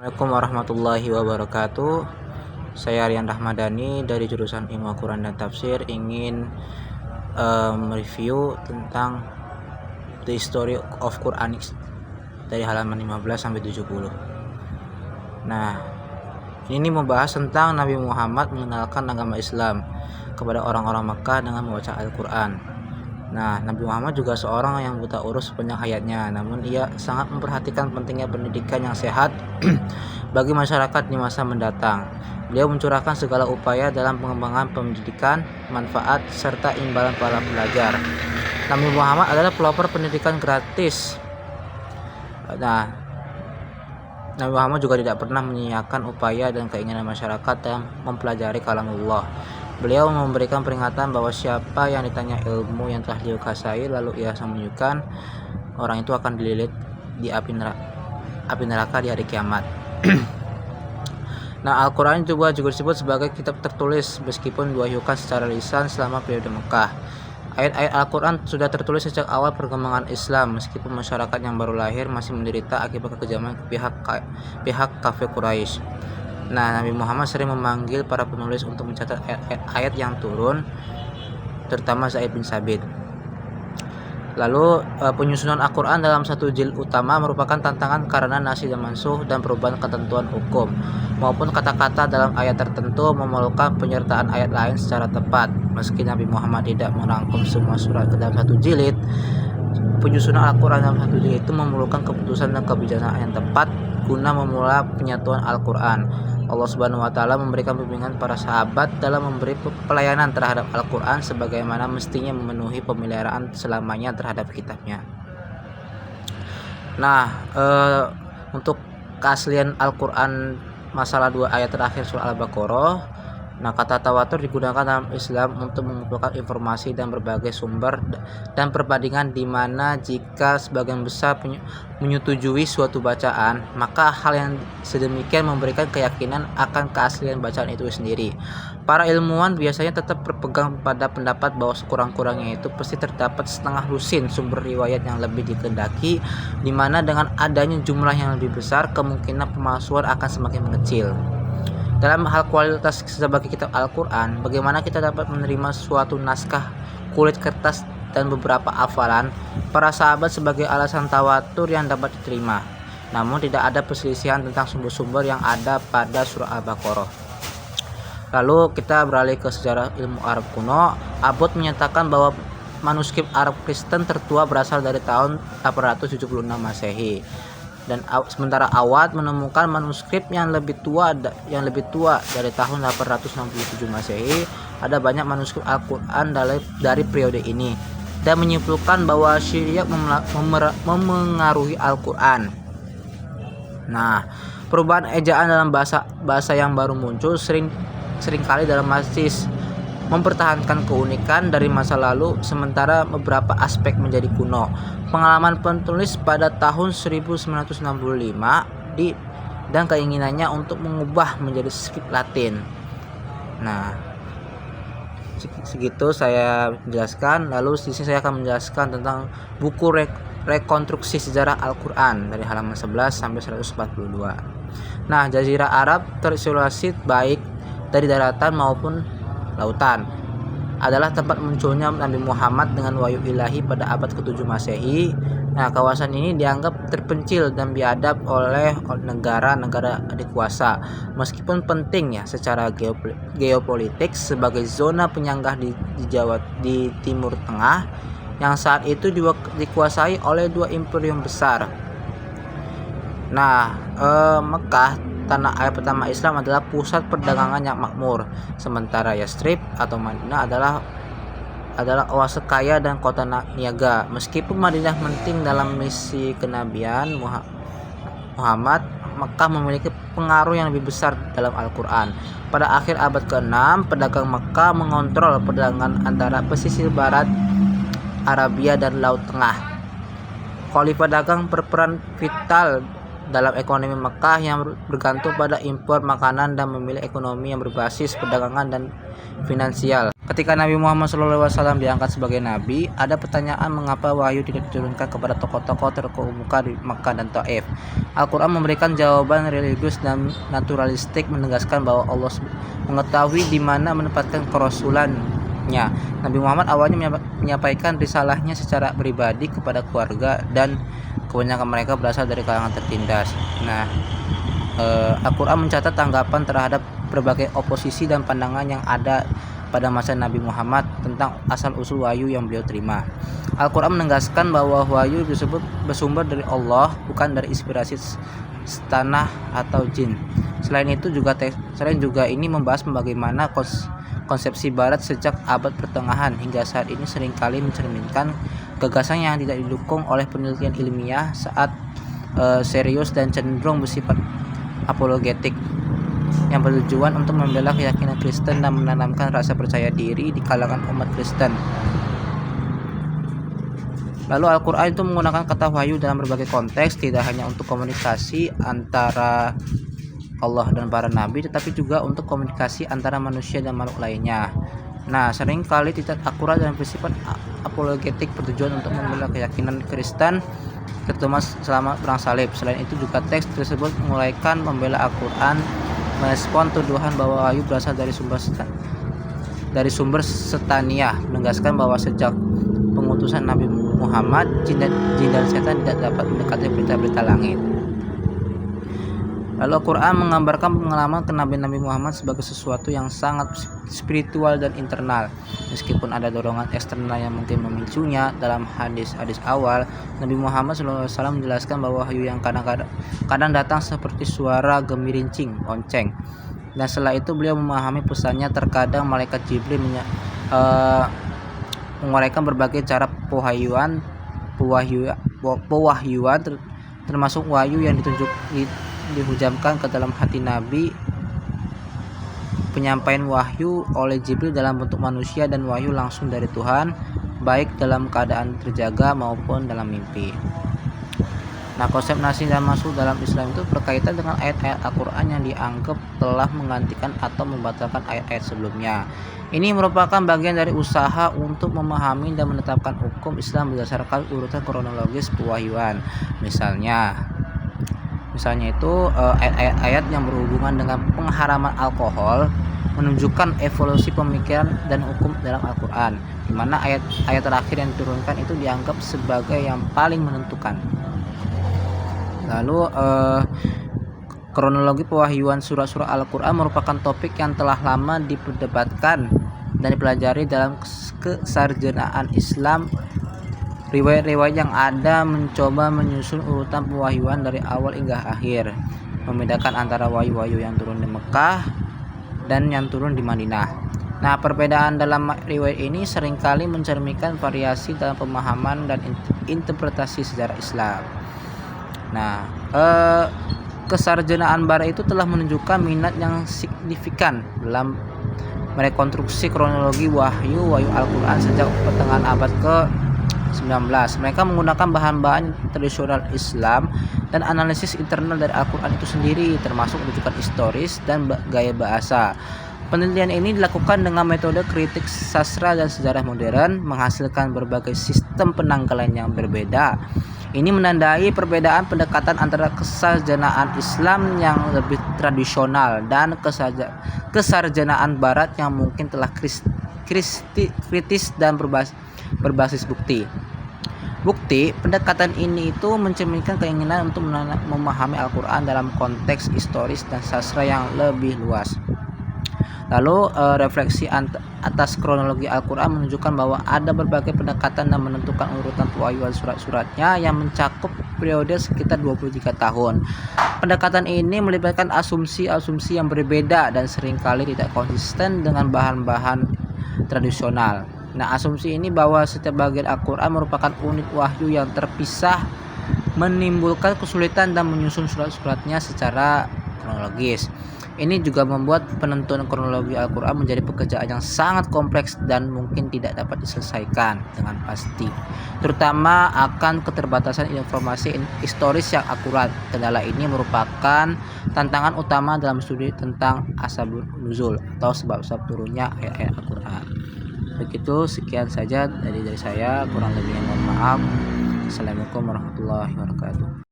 Assalamualaikum warahmatullahi wabarakatuh. Saya Rian Rahmadani dari jurusan Ilmu Al-Quran dan Tafsir ingin mereview tentang The Story of Quranic dari halaman 15 sampai 70. Nah, ini membahas tentang Nabi Muhammad mengenalkan agama Islam kepada orang-orang Makkah dengan membaca Al-Quran. Nah, Nabi Muhammad juga seorang yang buta urus sepanjang hayatnya, namun ia sangat memperhatikan pentingnya pendidikan yang sehat bagi masyarakat di masa mendatang. Beliau mencurahkan segala upaya dalam pengembangan pendidikan, manfaat, serta imbalan para pelajar. Nabi Muhammad adalah pelopor pendidikan gratis. Nah, Nabi Muhammad juga tidak pernah menyia-nyiakan upaya dan keinginan masyarakat dalam mempelajari kalamullah. Beliau memberikan peringatan bahwa siapa yang ditanya ilmu yang telah dikuasai lalu ia sembunyikan, orang itu akan dililit di api neraka di hari kiamat. Nah, Al-Quran juga disebut sebagai kitab tertulis meskipun diwahyukan secara lisan selama periode Mekah. Ayat-ayat Al-Quran sudah tertulis sejak awal perkembangan Islam meskipun masyarakat yang baru lahir masih menderita akibat kekejaman pihak kafir Quraisy. Nah, Nabi Muhammad sering memanggil para penulis untuk mencatat ayat yang turun, terutama Zaid bin Sabit. Lalu penyusunan Al-Quran dalam satu jilid utama merupakan tantangan karena nasikh dan mansuh dan perubahan ketentuan hukum maupun kata-kata dalam ayat tertentu memerlukan penyertaan ayat lain secara tepat. Meski Nabi Muhammad tidak merangkum semua surat ke dalam satu jilid, penyusunan Al-Quran dalam satu jilid itu memerlukan keputusan dan kebijaksanaan yang tepat guna memulai penyatuan Al-Quran. Allah Subhanahu wa Ta'ala memberikan bimbingan para sahabat dalam memberi pelayanan terhadap Al-Quran sebagaimana mestinya memenuhi pemeliharaan selamanya terhadap kitabnya. Nah, untuk keaslian Al-Quran masalah 2 ayat terakhir surah Al-Baqarah. Nah, kata tawatur digunakan dalam Islam untuk mengumpulkan informasi dan berbagai sumber dan perbandingan di mana jika sebagian besar menyetujui suatu bacaan, maka hal yang sedemikian memberikan keyakinan akan keaslian bacaan itu sendiri. Para ilmuwan biasanya tetap berpegang pada pendapat bahwa sekurang-kurangnya itu pasti terdapat setengah lusin sumber riwayat yang lebih dikehendaki, di mana dengan adanya jumlah yang lebih besar kemungkinan pemalsuan akan semakin mengecil. Dalam hal kualitas sebagai kitab Al-Quran, bagaimana kita dapat menerima suatu naskah kulit kertas dan beberapa hafalan para sahabat sebagai alasan tawatur yang dapat diterima. Namun tidak ada perselisihan tentang sumber-sumber yang ada pada surah Al-Baqarah. Lalu kita beralih ke sejarah ilmu Arab kuno. Abbott menyatakan bahwa manuskrip Arab Kristen tertua berasal dari tahun 876 Masehi. Dan sementara Awad menemukan manuskrip yang lebih tua dari tahun 867 Masehi. Ada banyak manuskrip Al-Quran dari periode ini dan menyimpulkan bahwa Syriak memengaruhi Al-Quran. Nah, perubahan ejaan dalam bahasa yang baru muncul seringkali dalam masjid mempertahankan keunikan dari masa lalu sementara beberapa aspek menjadi kuno. Pengalaman penulis pada tahun 1965 dan keinginannya untuk mengubah menjadi skrip Latin. Nah, segitu saya menjelaskan. Lalu di sini saya akan menjelaskan tentang buku rekonstruksi sejarah Al-Quran dari halaman 11 sampai 142. Nah, Jazirah Arab terisolasi baik dari daratan maupun lautan adalah tempat munculnya Nabi Muhammad dengan wahyu ilahi pada abad ke-7 Masehi. Nah, kawasan ini dianggap terpencil dan biadab oleh negara-negara adikuasa. Meskipun penting ya secara geopolitik sebagai zona penyanggah di Timur Tengah yang saat itu juga dikuasai oleh 2 imperium besar. Nah, Mekah tanah air pertama Islam adalah pusat perdagangan yang makmur, sementara Yastrib atau Madinah adalah oase kaya dan kota niaga. Meskipun Madinah penting dalam misi kenabian Muhammad, Mekah memiliki pengaruh yang lebih besar dalam Al-Quran. Pada akhir abad ke-6, pedagang Mekah mengontrol perdagangan antara pesisir barat Arabia dan Laut Tengah. Khalifah dagang berperan vital dalam ekonomi Mekah yang bergantung pada impor makanan dan memilih ekonomi yang berbasis perdagangan dan finansial. Ketika Nabi Muhammad SAW diangkat sebagai nabi, ada pertanyaan mengapa wahyu tidak diturunkan kepada tokoh-tokoh terkemuka di Mekah dan Taif. Al-Quran memberikan jawaban religius dan naturalistik, menegaskan bahwa Allah mengetahui di mana menempatkan kerasulannya. Nabi Muhammad awalnya menyampaikan risalahnya secara pribadi kepada keluarga dan kebanyakan mereka berasal dari kalangan tertindas. Al-Quran mencatat tanggapan terhadap berbagai oposisi dan pandangan yang ada pada masa Nabi Muhammad tentang asal-usul wahyu yang beliau terima. Al-Quran menegaskan bahwa wahyu tersebut bersumber dari Allah, bukan dari inspirasi tanah atau jin. Selain juga ini membahas bagaimana konsepsi Barat sejak abad pertengahan hingga saat ini seringkali mencerminkan gagasan yang tidak didukung oleh penelitian ilmiah saat serius dan cenderung bersifat apologetik yang bertujuan untuk membela keyakinan Kristen dan menanamkan rasa percaya diri di kalangan umat Kristen. Lalu Al-Quran itu menggunakan kata wahyu dalam berbagai konteks, tidak hanya untuk komunikasi antara Allah dan para nabi, tetapi juga untuk komunikasi antara manusia dan makhluk lainnya. Seringkali tidak akurat dan bersifat apologetik, bertujuan untuk membela keyakinan Kristen, terutama selama perang salib. Selain itu juga teks tersebut menguraikan membela Al-Quran, merespon tuduhan bahwa wahyu berasal dari sumber setaniah, menegaskan bahwa sejak pengutusan Nabi Muhammad, jin dan setan tidak dapat mendekati berita-berita langit. Lalu Al-Quran menggambarkan pengalaman kenabian Nabi Muhammad sebagai sesuatu yang sangat spiritual dan internal. Meskipun ada dorongan eksternal yang mungkin memicunya, dalam hadis-hadis awal, Nabi Muhammad SAW menjelaskan bahwa wahyu yang kadang datang seperti suara gemirincing, lonceng. Dan setelah itu beliau memahami pesannya. Terkadang malaikat Jibril menguraikan berbagai cara pewahyuan, termasuk wahyu yang dihujamkan ke dalam hati Nabi, penyampaian wahyu oleh Jibril dalam bentuk manusia, dan wahyu langsung dari Tuhan, baik dalam keadaan terjaga maupun dalam mimpi. Konsep nasi dan masuk dalam Islam itu berkaitan dengan ayat-ayat Al-Quran yang dianggap telah menggantikan atau membatalkan ayat-ayat sebelumnya. Ini merupakan bagian dari usaha untuk memahami dan menetapkan hukum Islam berdasarkan urutan kronologis pewahyuan. Misalnya itu ayat-ayat yang berhubungan dengan pengharaman alkohol menunjukkan evolusi pemikiran dan hukum dalam Al-Quran, di mana ayat terakhir yang diturunkan itu dianggap sebagai yang paling menentukan. Lalu kronologi pewahyuan surah-surah Al-Quran merupakan topik yang telah lama diperdebatkan dan dipelajari dalam kesarjanaan Islam. Riwayat-riwayat yang ada mencoba menyusun urutan pewahyuan dari awal hingga akhir, membedakan antara wahyu-wahyu yang turun di Mekah dan yang turun di Madinah. Perbedaan dalam riwayat ini seringkali mencerminkan variasi dalam pemahaman dan interpretasi sejarah Islam. Kesarjanaan Barat itu telah menunjukkan minat yang signifikan dalam merekonstruksi kronologi wahyu Al-Quran sejak pertengahan abad ke-19. Mereka menggunakan bahan-bahan tradisional Islam dan analisis internal dari Al-Quran itu sendiri, termasuk rujukan historis dan gaya bahasa. Penelitian ini dilakukan dengan metode kritik sastra dan sejarah modern, menghasilkan berbagai sistem penanggalan yang berbeda. Ini menandai perbedaan pendekatan antara kesarjanaan Islam yang lebih tradisional dan kesarjanaan Barat yang mungkin telah kritis dan berbasis bukti. Pendekatan ini itu mencerminkan keinginan untuk memahami Al-Quran dalam konteks historis dan sastra yang lebih luas. Lalu refleksi atas kronologi Al-Quran menunjukkan bahwa ada berbagai pendekatan dan menentukan urutan pewahyuan surat-suratnya yang mencakup periode sekitar 23 tahun. Pendekatan ini melibatkan asumsi-asumsi yang berbeda dan seringkali tidak konsisten dengan bahan-bahan tradisional. Asumsi ini bahwa setiap bagian Al-Quran merupakan unit wahyu yang terpisah menimbulkan kesulitan dan menyusun surat-suratnya secara kronologis. Ini juga membuat penentuan kronologi Al-Quran menjadi pekerjaan yang sangat kompleks dan mungkin tidak dapat diselesaikan dengan pasti, terutama akan keterbatasan informasi historis yang akurat. Kendala ini merupakan tantangan utama dalam studi tentang asbabun nuzul atau sebab-sebab turunnya ayat-ayat Al-Quran. Begitu, sekian saja dari saya, kurang lebihnya mohon maaf. Assalamualaikum warahmatullahi wabarakatuh.